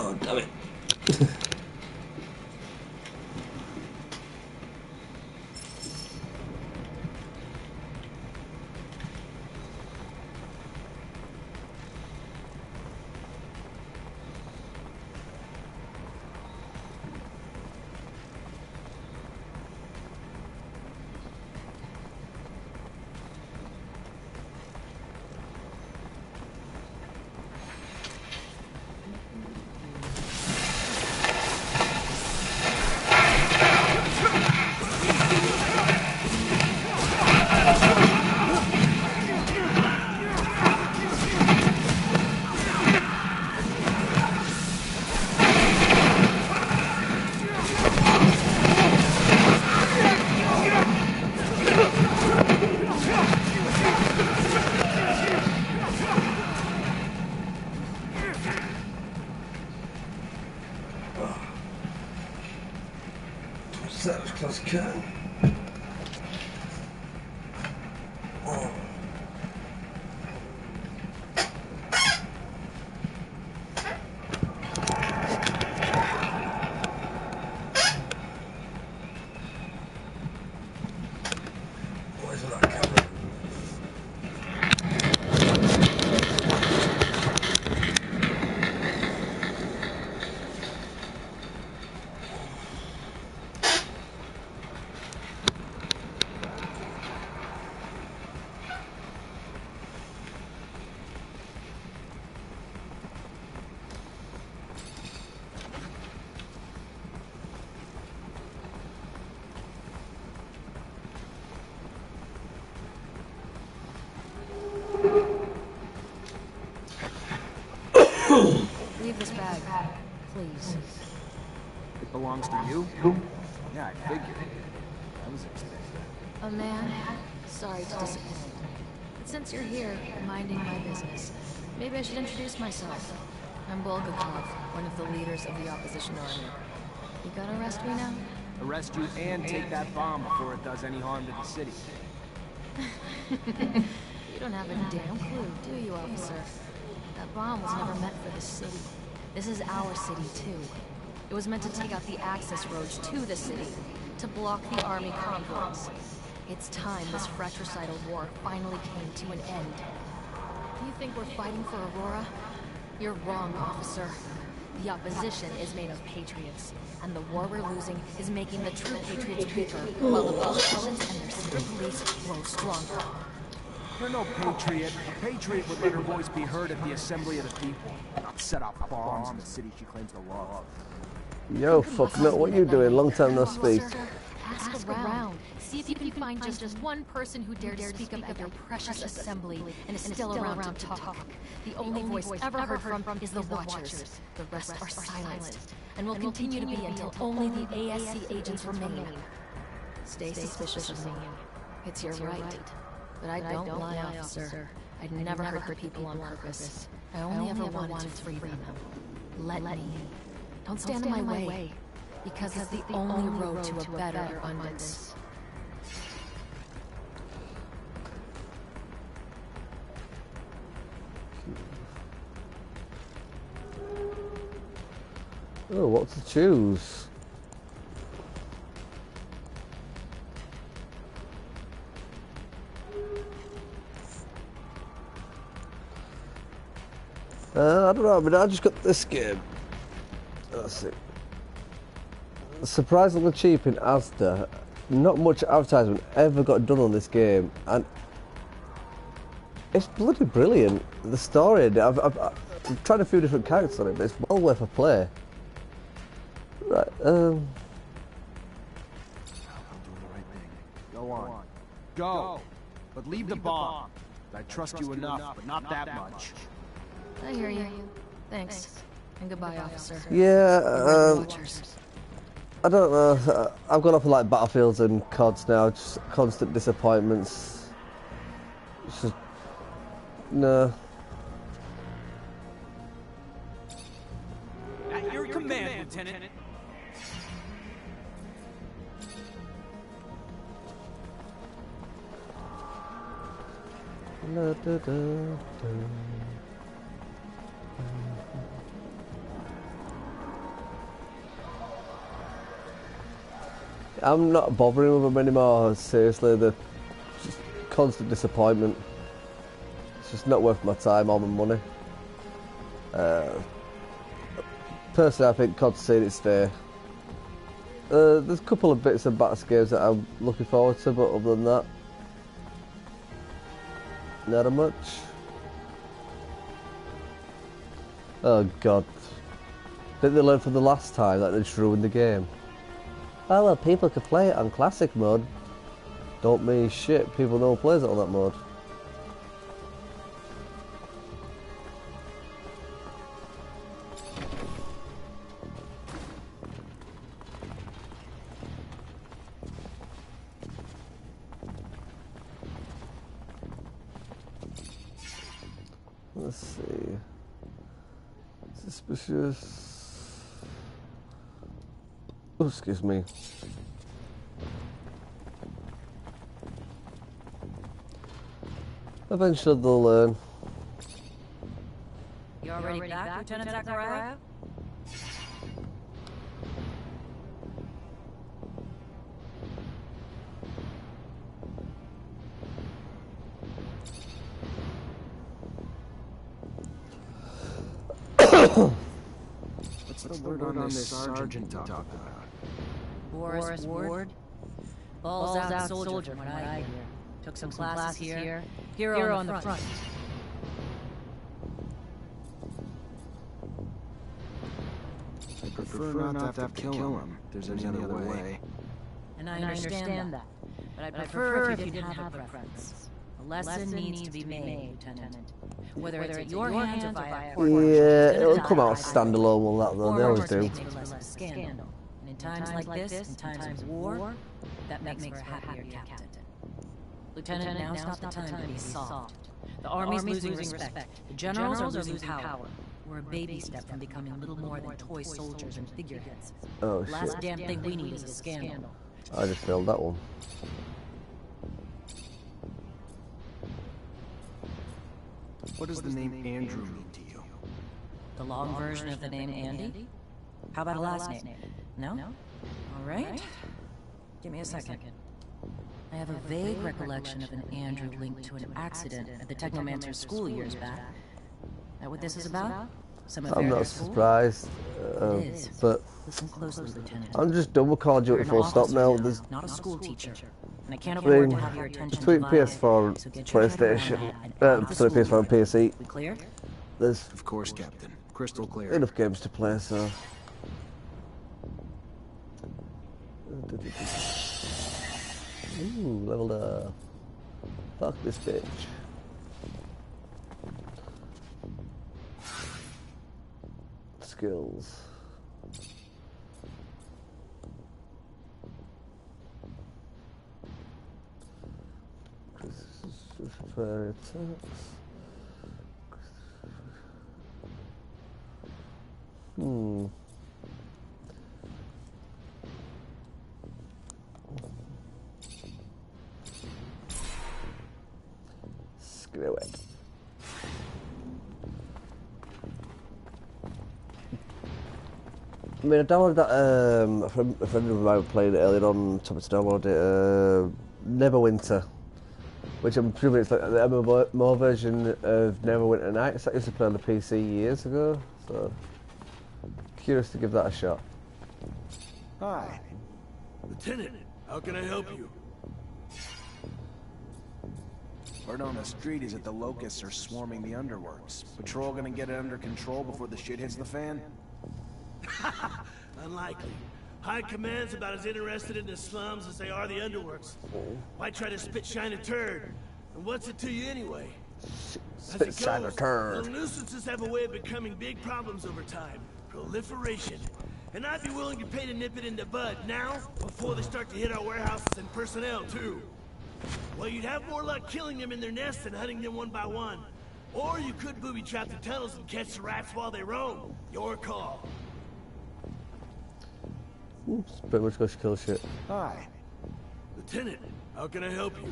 Oh, damn it. That was close curtain. Oh. Where's that camera? Leave this bag, please. It belongs to you? Yeah, I figured. I was expecting. A man? Sorry to disappoint. But since you're here, minding my business, maybe I should introduce myself. I'm Bulgakov, one of the leaders of the opposition army. You gonna arrest me now? Arrest you and take that bomb before it does any harm to the city. You don't have a damn clue, do you, officer? That bomb was never meant for the city. This is our city, too. It was meant to take out the access roads to the city, to block the army convoys. It's time this fratricidal war finally came to an end. You think we're fighting for Aurora? You're wrong, officer. The opposition is made of patriots, and the war we're losing is making the true patriots weaker, while the politicians and their secret police grow stronger. You're no patriot. A patriot would let her voice be heard at the assembly of the people, not set off bombs in the city she claims to love. Yo, fuck no, what are you doing? Long time no speak. Ask around. See if you can find just one person who dared to speak up at your precious assembly and is still around to talk. The only voice ever heard from is the Watchers. The rest are silenced, and will continue to be until only the ASC agents remain. Stay suspicious of me. It's your right. But I don't lie, officer. I'd never hurt people on purpose. I only ever wanted to free them. Let me. Don't stand in my way, because it's the only road to a better abundance. Oh, what to choose? I don't know, I mean, I just got this game. That's it. Surprisingly cheap in Asda. Not much advertisement ever got done on this game, and it's bloody brilliant. The story, I've tried a few different characters on it, but it's well worth a play. Right, I'm doing the right thing. Go on. Go! But leave the bomb. I trust you enough, but not that much. I hear you. Thanks. And goodbye, officer. Yeah, I don't know. I've gone off of like Battlefields and CODs now, just constant disappointments. It's just, no. At your command, Lieutenant. Da, da, da, da. I'm not bothering with them anymore. Seriously, they're just constant disappointment. It's just not worth my time or my money. Personally, I think COD's seen it stay. There's a couple of bits of Battles games that I'm looking forward to, but other than that, not much. Oh god. Didn't they learn from the last time that they just ruined the game? Oh well, people can play it on classic mode. Don't mean shit, people know who plays it on that mode. Let's see. Suspicious. Oh, excuse me. Eventually they'll learn. You already back, Lieutenant Zachariah? What's the word on this sergeant talk about? Boris Ward? Balls out soldier from what I hear. Took some classes here. Hero on the front. I prefer not to have to kill him if there's any other way. And I understand that. But I'd prefer if you didn't have a preference. A lesson needs to be made, Lieutenant. Whether it's at your hands or via court martial, Yeah, it'll come out standalone, will that though? They always do. Scandal. And in times like this, in times of war, that makes for a happier captain. Lieutenant, now's not the time to be soft. The Army's losing respect. The generals are losing power. We're a baby step from becoming little more than toy soldiers and figureheads. Oh The last damn thing we need is a scandal. I just failed that one. What does the name Andrew mean to you? The long version of the name Andy? How about a last name? No? All right. Give me a second. I have a vague recollection of an Andrew linked to an accident at the Technomancer school years back. That what this is about? I'm not surprised, but Listen closely, Lieutenant. I'm just done with Call of Duty full stop now. There's Not a school teacher. And I can't afford to have your attention between divided. PS4 and So get your head around PlayStation, that and out of the sorry, school PS4 and year. PC. We clear? There's Of course, Captain. Crystal clear. enough games to play, so. Ooh, leveled up. Fuck this bitch. Skills. Fire attacks. Screw it. I mean, I downloaded that, a friend of mine played it earlier on, told me to download it, Neverwinter, which I'm presuming it's like the MMO version of Neverwinter Nights. I used to play on the PC years ago, so curious to give that a shot. Hi. Lieutenant, how can I help you? Word on the street is that the locusts are swarming the underworks. Patrol gonna get it under control before the shit hits the fan? Unlikely. High Command's about as interested in the slums as they are the underworks. Why try to spit shine a turd? And what's it to you anyway? Spit shine a turd. Little nuisances have a way of becoming big problems over time. Proliferation. And I'd be willing to pay to nip it in the bud now, before they start to hit our warehouses and personnel too. Well, you'd have more luck killing them in their nests than hunting them one by one. Or you could booby-trap the tunnels and catch the rats while they roam. Your call. It's pretty much ghost kill shit. Hi. Lieutenant, how can I help you?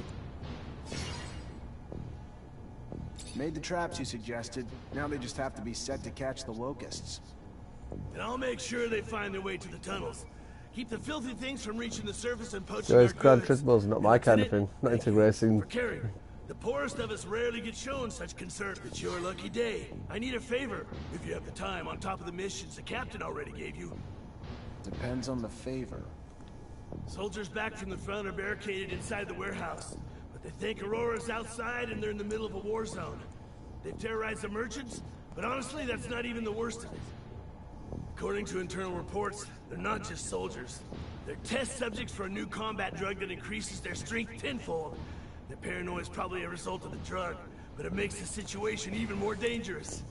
Made the traps you suggested. Now they just have to be set to catch the locusts. And I'll make sure they find their way to the tunnels. Keep the filthy things from reaching the surface and poaching Guys, our Gran goods. Turismo's not my kind of thing. Lieutenant, Not thank into you racing. for caring. The poorest of us rarely get shown such concern. It's your lucky day. I need a favor, if you have the time, on top of the missions the captain already gave you. Depends on the favor. Soldiers back from the front are barricaded inside the warehouse, but they think Aurora's outside and they're in the middle of a war zone. They've terrorized the merchants, but honestly, that's not even the worst of it. According to internal reports, they're not just soldiers. They're test subjects for a new combat drug that increases their strength tenfold. Their paranoia is probably a result of the drug, but it makes the situation even more dangerous.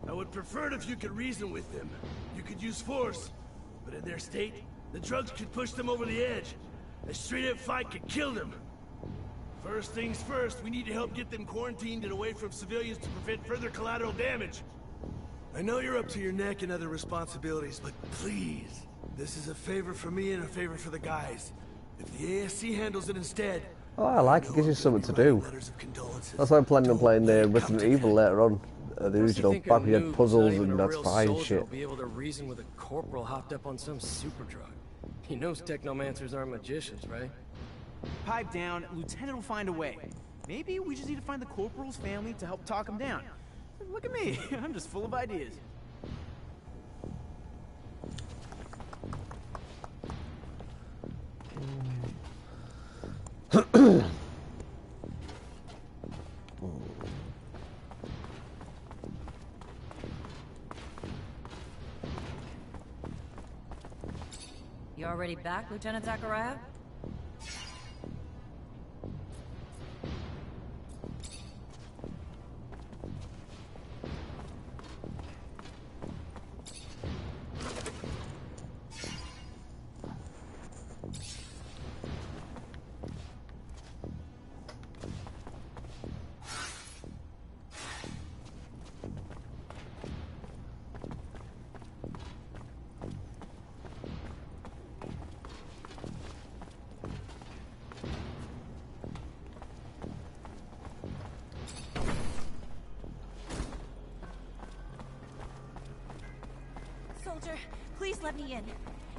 I would prefer it if you could reason with them. You could use force, but in their state, the drugs could push them over the edge. A straight-up fight could kill them. First things first, we need to help get them quarantined and away from civilians to prevent further collateral damage. I know you're up to your neck in other responsibilities, but please, this is a favor for me and a favor for the guys. If the ASC handles it instead... Oh, I like it. Gives you something to do. That's why I'm planning on playing Resident Evil later on. The original, back when you had puzzles and that's fine shit. Will be able to reason with a corporal hopped up on some super drug. He knows Technomancers aren't magicians, right? Pipe down, Lieutenant will find a way. Maybe we just need to find the corporal's family to help talk him down. Look at me, I'm just full of ideas. You already back, Lieutenant Zakhariev? Soldier, please let me in.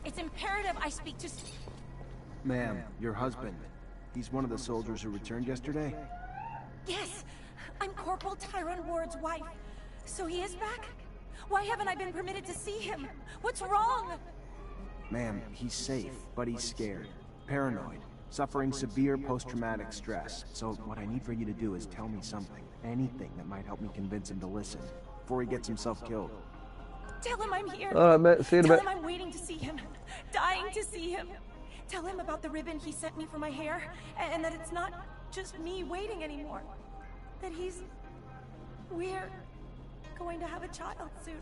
It's imperative I speak to... Ma'am, your husband. He's one of the soldiers who returned yesterday? Yes! I'm Corporal Tyrone Ward's wife. So he is back? Why haven't I been permitted to see him? What's wrong? Ma'am, he's safe, but he's scared. Paranoid. Suffering severe post-traumatic stress. So what I need for you to do is tell me something. Anything that might help me convince him to listen. Before he gets himself killed. Tell him I'm here. Alright, mate. See you in a Tell bit. him I'm waiting to see him. Dying to see him. Tell him about the ribbon he sent me for my hair. And that it's not just me waiting anymore. That we're going to have a child soon.